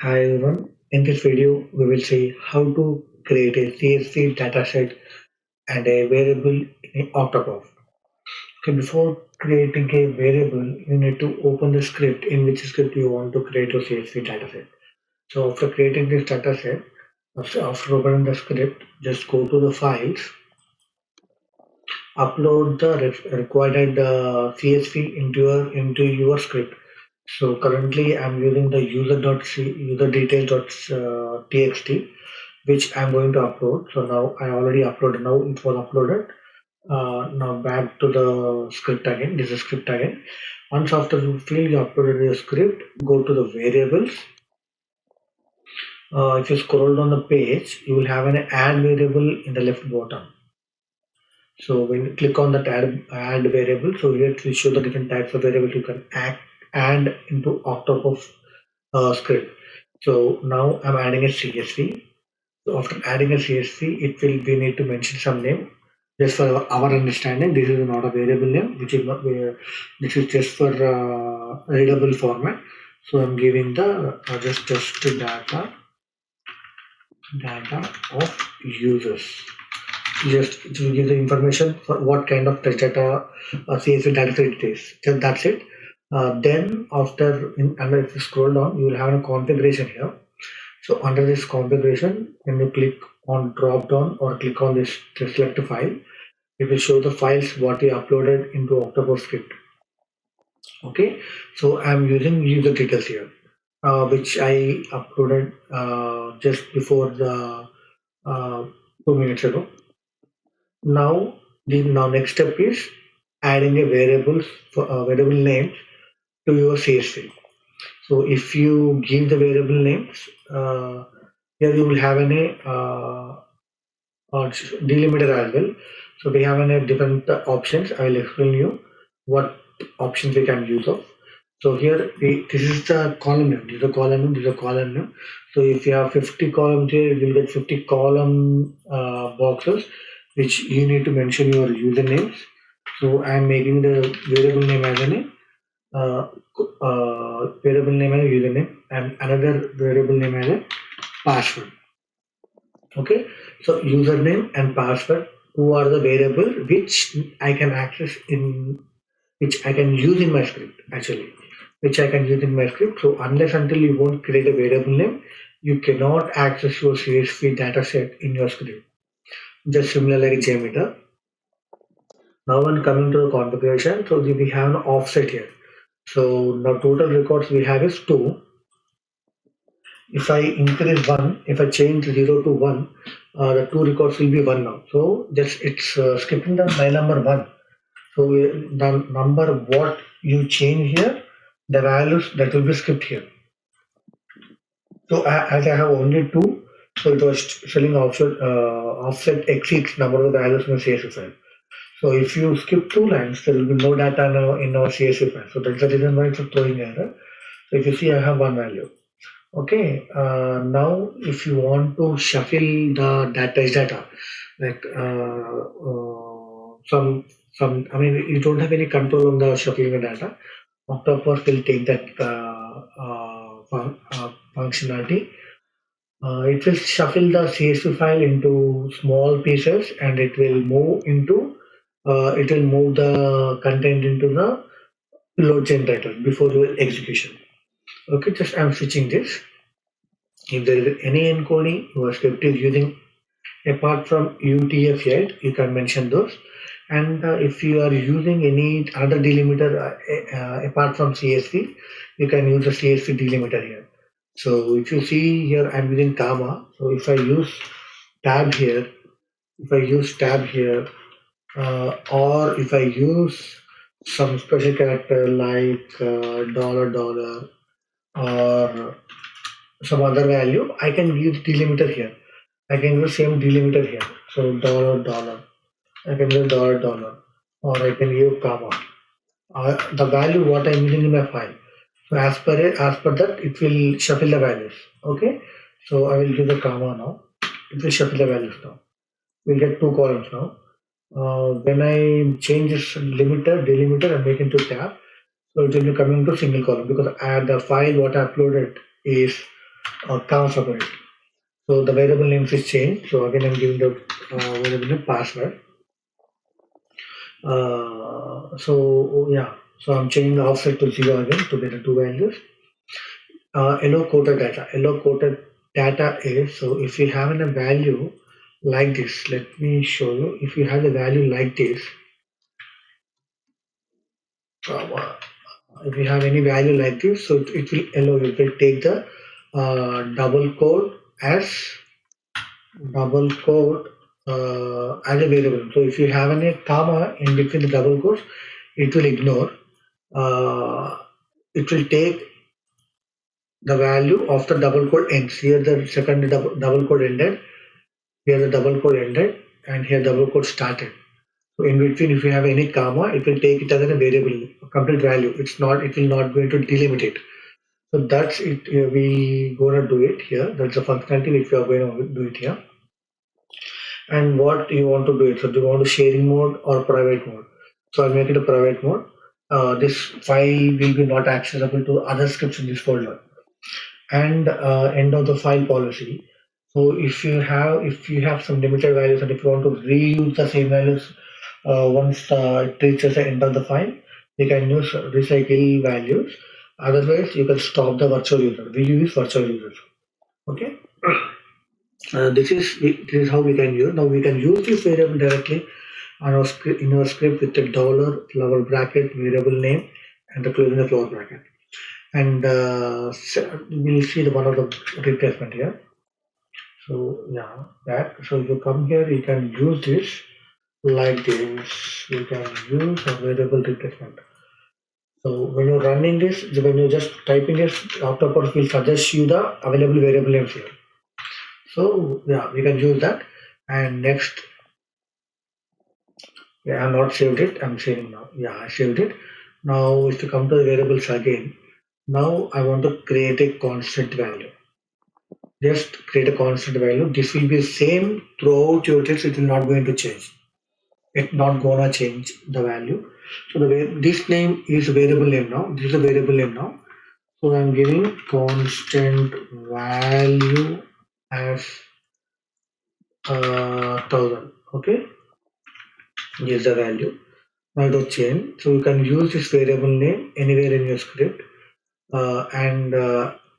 Hi everyone, in this video we will see how to create a CSV dataset and a variable in OctoPerf. Okay, before creating a variable, you need to open the script in which script you want to create your CSV dataset. So after creating this dataset, after opening the script, just go to the files, upload the required CSV into your script. So currently I'm using the user.details.txt which I'm going to upload. So now I already uploaded. Now it was uploaded. Now back to the script again. This is script again. Once after you uploaded your script, go to the variables. If you scroll down the page, you will have an add variable in the left bottom. So when you click on that add variable, so here it will show the different types of variables you can add into OctoPerf script. So now I'm adding a CSV. So after adding a CSV, we need to mention some name. Just for our understanding, this is not a variable name, which is not this is just for readable format. So I'm giving the just data of users. Just to give the information for what kind of test data CSV data set it is. Just that's it. Then after if you scroll down, you will have a configuration here. So under this configuration, when you click on drop down or click on this select file, it will show the files what you uploaded into OctoPerf script. Okay, so I'm using user details here, which I uploaded just before the 2 minutes ago. Now the next step is adding a variable name to your CSV. So if you give the variable names, here you will have delimiter as well. So we have different options. I will explain you what options we can use of. So here this is the column name. This is a column name. This is a column name. So if you have 50 columns here, you will get 50 column boxes, which you need to mention your usernames. So I am making the variable name as variable name as a username and another variable name as a password. Okay, so username and password, who are the variable which I can access which I can use in my script actually, which I can use in my script. So unless until you won't create a variable name, you cannot access your CSV dataset in your script. Just similar like Jmeter. Now when coming to the configuration, so we have an offset here. So now total records we have is 2. If I increase 1, if I change 0 to 1, the 2 records will be 1 now. So just it's skipping the line number 1. So the number what you change here, the values that will be skipped here. So as I have only 2, so it was showing offset exceeds number of values in the CSV file. So if you skip 2 lines, there will be no data now in our CSV file. So that's the reason why it's throwing error. So if you see, I have 1 value. Okay, now if you want to shuffle the data, like I mean, you don't have any control on the shuffling the data. OctoPerf will take that functionality. It will shuffle the CSV file into small pieces, and it will move the content into the load generator before your execution. Okay, just I'm switching this. If there is any encoding your script is using apart from UTF-8, you can mention those. And if you are using any other delimiter apart from CSV, you can use the CSV delimiter here. So if you see here, I'm using comma. So if I use tab here, or if I use some special character like $, or some other value, I can use delimiter here. I can use same delimiter here. So $. I can use $, or I can use comma. The value what I'm using in my file. So as per that, it will shuffle the values. Okay. So I will give the comma now. It will shuffle the values now. We'll get 2 columns now. When I change this delimiter, and make into tab. So it will be coming to single column because the file what I uploaded is comma separate. So the variable names is changed. So again, I'm giving the variable name password. So I'm changing the offset to 0 again to get the two values. Yellow coded data. Yellow coded data is, so if you have a value like this, let me show you. If you have a value like this, if you have any value like this, so it will allow you to take the double code as a variable. So if you have any comma in between the double quotes, it will ignore. It will take the value of the double quote ends. Here the second double quote ended, here the double quote ended, and here double quote started. So in between, if you have any comma, it will take it as a variable, a complete value. It will not going to delimit it. So that's it. We gonna do it here. That's the functionality which we are going to do it here. And what you want to do it. So do you want to sharing mode or private mode? So I'll make it a private mode. This file will be not accessible to other scripts in this folder. And end of the file policy. So if you have some limited values and if you want to reuse the same values once it reaches the end of the file, you can use recycle values. Otherwise, you can stop the virtual user. We use virtual users. Okay. This is how we can use. Now we can use this variable directly on our script, in our script with the dollar flower bracket, variable name, and the closing the flower bracket. And we'll see the one of the replacement here. So yeah, that. So if you come here, you can use this like this. You can use a variable replacement. So when you're running this, when you're just typing this, OctoPerf will suggest you the available variable names here. So yeah, we can use that. And next, yeah, I'm not saved it. I'm saving now. Yeah, I saved it. Now, if you come to the variables again, now I want to create a constant value. Just create a constant value. This will be same throughout your text. It will not going to change. It's not gonna change the value. So this name is variable name now. This is a variable name now. So I'm giving constant value as 1000. Okay. Here's the value. Now it will change. So you can use this variable name anywhere in your script and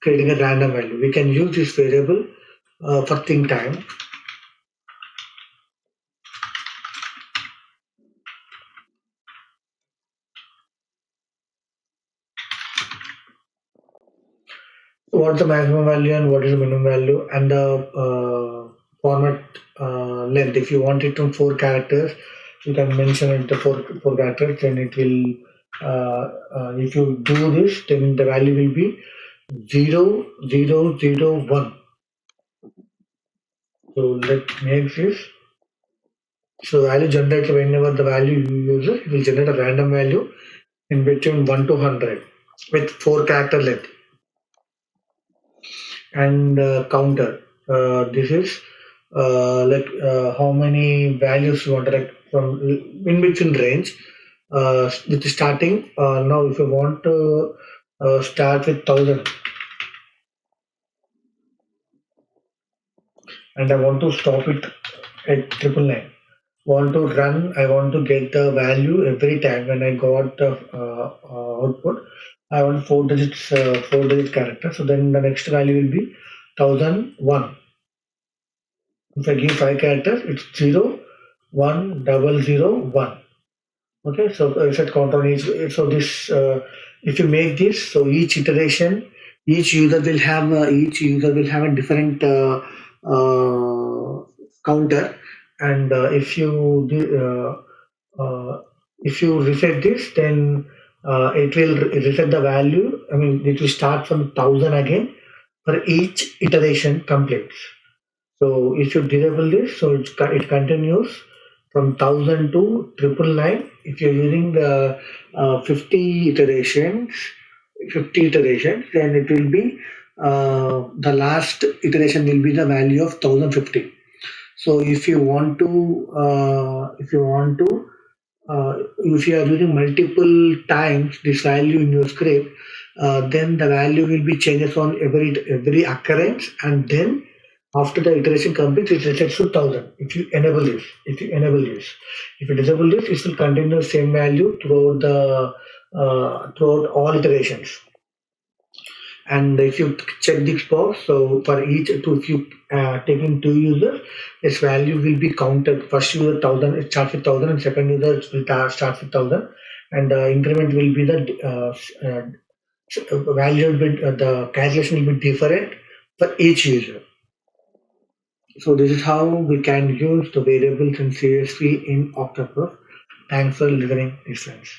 creating a random value. We can use this variable for think time. What's the maximum value and what is the minimum value and the format length. If you want it from 4 characters, you can mention it the four characters. Then it will. If you do this, then the value will be 0001. So let's make this. So value generated whenever the value you use it will generate a random value in between 1 to 100 with 4 character length. And counter. This is how many values you want, like from in between range. With the starting now, if you want to start with 1000 and I want to stop it at 999. Want to run, I want to get the value every time when I got the output. I want 4 digits, 4-digit character. So then the next value will be 1001. If I give 5 characters, it's 0, 1, 001. Okay, so I set count on each. So this, if you make this, so each iteration, each user will have a different counter, and if you reset this, then it will reset the value. I mean, it will start from 1000 again for each iteration completes. So if you disable this, so it continues from 1000 to 999. If you're using the 50 iterations, then it will be the last iteration will be the value of 1050. So if you want to, if you are using multiple times this value in your script, then the value will be changes on every occurrence, and then after the iteration completes, it resets to 1000. If you enable this, if you disable this, it will continue the same value throughout all iterations. And if you check this box, so for each two, if you taking two users, this value will be counted. First user 1000, it starts with 1000, and second user will start with 1000, and the increment will be the value will be, the calculation will be different for each user. So this is how we can use the variables in CSV in OctoPerf. Thanks for listening, friends.